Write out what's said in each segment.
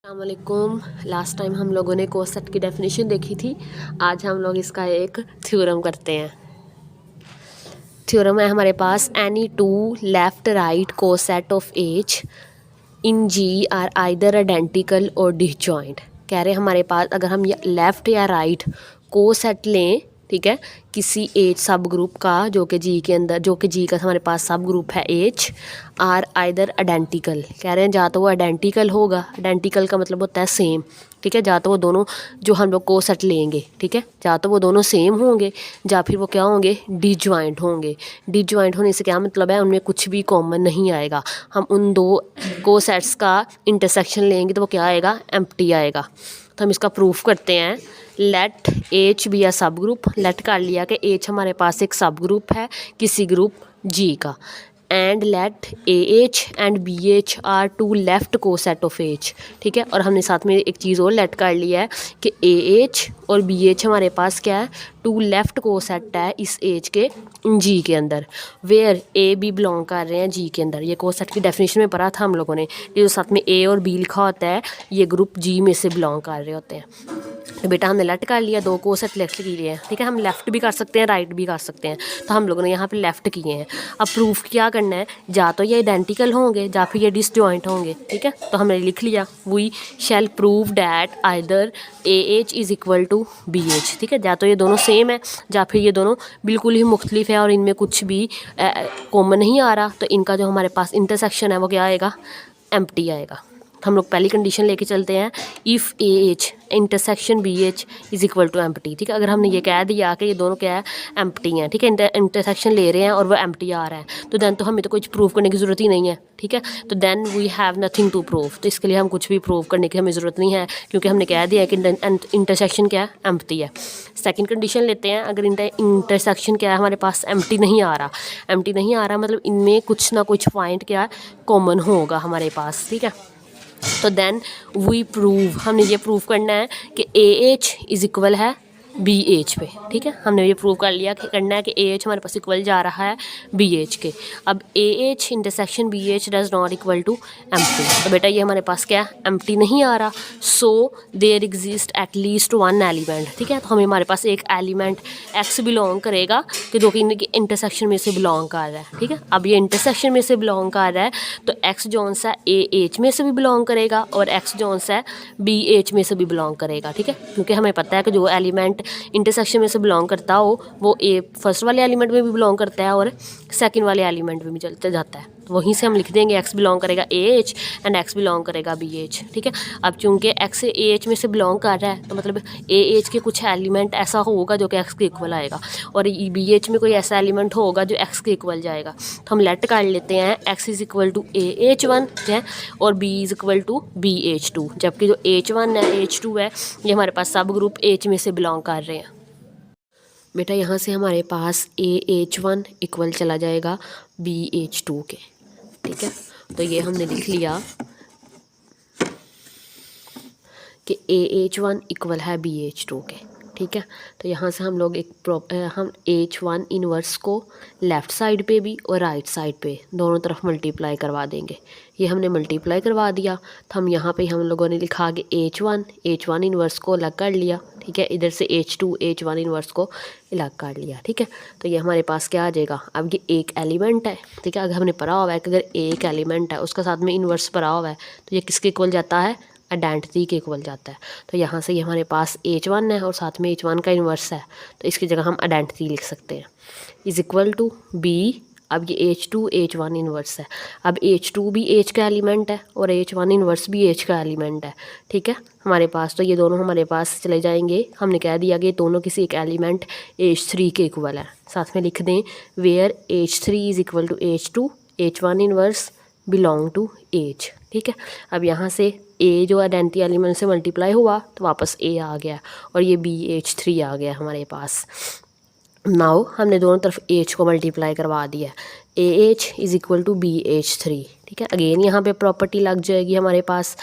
अस्सलामुअलैकुम। Last time हम लोगों ने कोसेट की डेफिनेशन देखी थी। आज हम लोग इसका एक थ्योरम करते हैं। थ्योरम है हमारे पास, any two left right coset of H in G are either identical और डिसजॉइंट। कह रहे हैं हमारे पास अगर हम लेफ़्ट या राइट कोसेट लें, ठीक है, किसी एच सब ग्रुप का जो कि जी के अंदर, जो कि जी का हमारे पास सब ग्रुप है एच, आर आइदर आइडेंटिकल। कह रहे हैं जा तो वो आइडेंटिकल होगा, आइडेंटिकल का मतलब होता है सेम, ठीक है, जा तो वो दोनों जो हम लोग कोसेट लेंगे, ठीक है, जा तो वो दोनों सेम होंगे या फिर वो क्या होंगे, डिसजॉइंट होंगे। डिसजॉइंट होने से क्या मतलब है, उनमें कुछ भी कॉमन नहीं आएगा। हम उन दो कोसेट्स का इंटरसेक्शन लेंगे तो वो क्या आएगा, एम्प्टी आएगा। तो हम इसका प्रूफ करते हैं। लेट एच बी अ सब ग्रुप, लेट कर लिया कि एच हमारे पास एक सब ग्रुप है किसी ग्रुप जी का, and let A H and B H are two left coset of H, ठीक है। और हमने साथ में एक चीज़ और लेट कर लिया है कि ए एच और बी एच हमारे पास क्या है, टू लेफ्ट कोसेट है इस एच के जी के अंदर, वेयर ए बी बिलोंग कर रहे हैं जी के अंदर। ये कोसेट की डेफिनेशन में पढ़ा था हम लोगों ने, ये जो साथ में ए और बी लिखा होता है ये ग्रुप जी में से बिलोंग कर रहे होते हैं। तो बेटा हमने लेफ्ट कर लिया, दो कोसेट लेफ्ट के लिए, ठीक है। हम लेफ़्ट भी कर सकते हैं, राइट भी कर सकते हैं, तो हम लोगों ने यहाँ पे लेफ़्ट किए हैं। अब प्रूफ क्या करना है, जा तो ये आइडेंटिकल होंगे या फिर ये डिसजॉइंट होंगे, ठीक है। तो हमने लिख लिया, we shall prove that either A H is equal to B H, ठीक है। या तो ये दोनों सेम है या फिर ये दोनों बिल्कुल ही मुख्तलिफ है और इनमें कुछ भी कॉमन नहीं आ रहा, तो इनका जो हमारे पास इंटरसेक्शन है वो क्या आएगा, एम्प्टी आएगा। हम लोग पहली कंडीशन लेके चलते हैं, if A H intersection B H is equal to empty, ठीक है। अगर हमने ये कह दिया कि ये दोनों क्या है, एम्प्टी हैं, ठीक है, इंटरसेक्शन ले रहे हैं और वो एम्प्टी आ रहा है, तो दैन तो हमें तो कुछ प्रूव करने की ज़रूरत ही नहीं है, ठीक है। तो then we have nothing to prove, तो इसके लिए हम कुछ भी प्रूव करने की हमें ज़रूरत नहीं है, क्योंकि हमने कह दिया है कि इंटरसेक्शन क्या है, एम्प्टी है। सेकंड कंडीशन लेते हैं, अगर इंटरसेक्शन क्या है हमारे पास, एम्प्टी नहीं आ रहा, एम्प्टी नहीं आ रहा मतलब इनमें कुछ ना कुछ पॉइंट क्या कॉमन होगा हमारे पास, ठीक है। तो देन वी प्रूव, हमने ये प्रूव करना है कि ए एच इज़ इक्वल है बी एच पे, ठीक है। हमने ये प्रूव कर लिया कि करना है कि ए एच हमारे पास इक्वल जा रहा है बी एच के। अब A H intersection B H does not equal to empty, तो बेटा ये हमारे पास क्या है, एम्प्टी नहीं आ रहा, so there exist at least one element, ठीक है। तो हमें हमारे पास एक एलिमेंट एक्स बिलोंग करेगा कि जो कि इनके इंटरसेक्शन में से बिलोंग कर रहा है, ठीक है। अब ये इंटरसेक्शन में से बिलोंग कर रहा है तो एक्स जोन सा ए एच में से भी बिलोंग करेगा और एक्स जोन सा बी एच में से भी बिलोंग करेगा, ठीक है। क्योंकि हमें पता है कि जो एलिमेंट इंटरसेक्शन में से बिलोंग करता हो वो ए फर्स्ट वाले एलिमेंट में भी बिलोंग करता है और सेकंड वाले एलिमेंट में भी चलते जाता है, तो वहीं से हम लिख देंगे एक्स बिलोंग करेगा ए एच एंड एक्स बिलोंग करेगा बी एच, ठीक है। अब चूंकि एक्स ए एच में से बिलोंग कर रहा है तो मतलब ए एच के कुछ एलिमेंट ऐसा होगा जो कि एक्स के इक्वल आएगा और बी एच में कोई ऐसा एलिमेंट होगा जो एक्स के इक्वल जाएगा। तो हम लेट कर लेते हैं X is equal to A H one है और B is equal to B H two, जबकि जो एच वन है एच टू है ये हमारे पास सब ग्रुप एच में से बिलोंग कर रहे हैं। बेटा यहाँ से हमारे पास ए एच वन इक्वल चला जाएगा बी एच टू के, ठीक है। तो ये हमने लिख लिया कि ए एच वन इक्वल है बी एच टू के, ठीक है। तो यहाँ से हम लोग हम एच वन इनवर्स को लेफ़्ट साइड पे भी और राइट साइड पे दोनों तरफ मल्टीप्लाई करवा देंगे। ये हमने मल्टीप्लाई करवा दिया तो हम यहाँ पे हम लोगों ने लिखा कि एच वन इनवर्स को अलग कर लिया, ठीक है। इधर से एच वन इनवर्स को अलग कर लिया, ठीक है। तो ये हमारे पास क्या आ जाएगा, अब ये एक एलिमेंट है, ठीक है। अगर हमने पढ़ा हुआ है कि अगर एक एलिमेंट है उसका साथ में इन्वर्स पढ़ा हुआ है तो ये किसके इक्वल जाता है, आइडेंटिटी के इक्वल जाता है। तो यहाँ से ये हमारे पास एच वन है और साथ में एच वन का इन्वर्स है, तो इसकी जगह हम आइडेंटिटी लिख सकते हैं, इज़ इक्वल टू बी। अब ये H two H one inverse है, अब एच टू भी एच का एलिमेंट है और एच वन इन्वर्स भी एच का एलिमेंट है, ठीक है हमारे पास। तो ये दोनों हमारे पास चले जाएंगे, हमने कह दिया कि दोनों किसी एक एलिमेंट एच थ्री के इक्वल है। साथ में लिख दें where H three is equal to H two, H one inverse belong to H, ठीक है। अब यहाँ से ए जो आइडेंटिटी एलिमेंट से मल्टीप्लाई हुआ तो वापस ए आ गया और ये बी एच थ्री आ गया हमारे पास। नाउ हमने दोनों तरफ एच को मल्टीप्लाई करवा दिया, A H is equal to B H three, ठीक है। अगेन यहाँ पे प्रॉपर्टी लग जाएगी हमारे पास,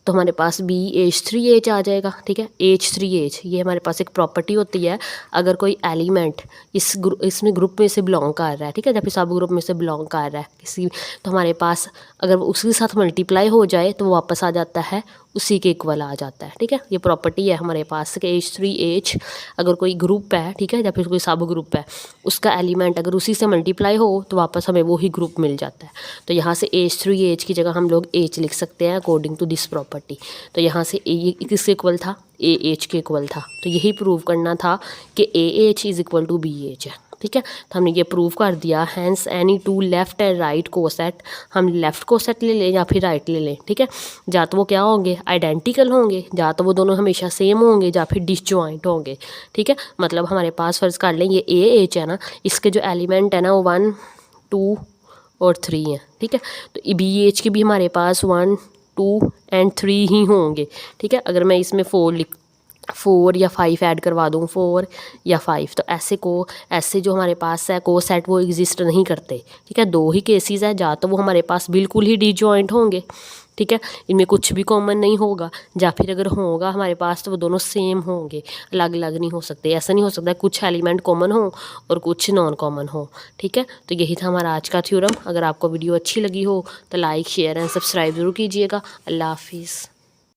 तो हमारे पास बी एच थ्री एच आ जाएगा, ठीक है। एच थ्री एच ये हमारे पास एक प्रॉपर्टी होती है, अगर कोई एलिमेंट इसमें ग्रुप में से बिलोंग कर रहा है, ठीक है, जब सब ग्रुप में से बिलोंग कर रहा है किसी, तो हमारे पास अगर वो उसके साथ मल्टीप्लाई हो जाए तो वो वापस आ जाता है उसी के इक्वल आ जाता है। ठीक है, ये प्रॉपर्टी है हमारे पास कि H3H अगर कोई ग्रुप है, ठीक है, या फिर कोई सब ग्रुप है, उसका एलिमेंट अगर उसी से मल्टीप्लाई हो तो वापस हमें वो ही ग्रुप मिल जाता है। तो यहाँ से H3H की जगह हम लोग H लिख सकते हैं अकॉर्डिंग टू दिस प्रॉपर्टी। तो यहाँ से ये किसके इक्वल था, AH के इक्वल था। तो यही प्रूव करना था कि AH is equal to BH है। ठीक है, तो हमने ये प्रूव कर दिया। Hence any two left and right coset, हम लेफ़्ट कोसेट ले लें या फिर राइट ले लें। ठीक है, या तो वो क्या होंगे, आइडेंटिकल होंगे, या तो वो दोनों हमेशा सेम होंगे, या फिर डिसजॉइंट होंगे। ठीक है, मतलब हमारे पास फ़र्ज़ कर लें ये AH है ना, इसके जो एलिमेंट है ना वो 1 2 और 3 हैं। ठीक है, तो BH के भी हमारे पास 1 2 एंड 3 ही होंगे। ठीक है, अगर मैं इसमें 4 या 5 ऐड करवा दूँ, 4 या 5, तो ऐसे जो हमारे पास है को सेट वो एग्जिस्ट नहीं करते। ठीक है, दो ही केसेस है, या तो वो हमारे पास बिल्कुल ही डिजॉइंट होंगे, ठीक है, इनमें कुछ भी कॉमन नहीं होगा, या फिर अगर होगा हमारे पास तो वो दोनों सेम होंगे, अलग अलग नहीं हो सकते। ऐसा नहीं हो सकता कुछ एलिमेंट कॉमन हो और कुछ नॉन कॉमन हो। ठीक है, तो यही था हमारा आज का थ्योरम। अगर आपको वीडियो अच्छी लगी हो तो लाइक शेयर एंड सब्सक्राइब ज़रूर कीजिएगा। अल्लाह हाफिज़।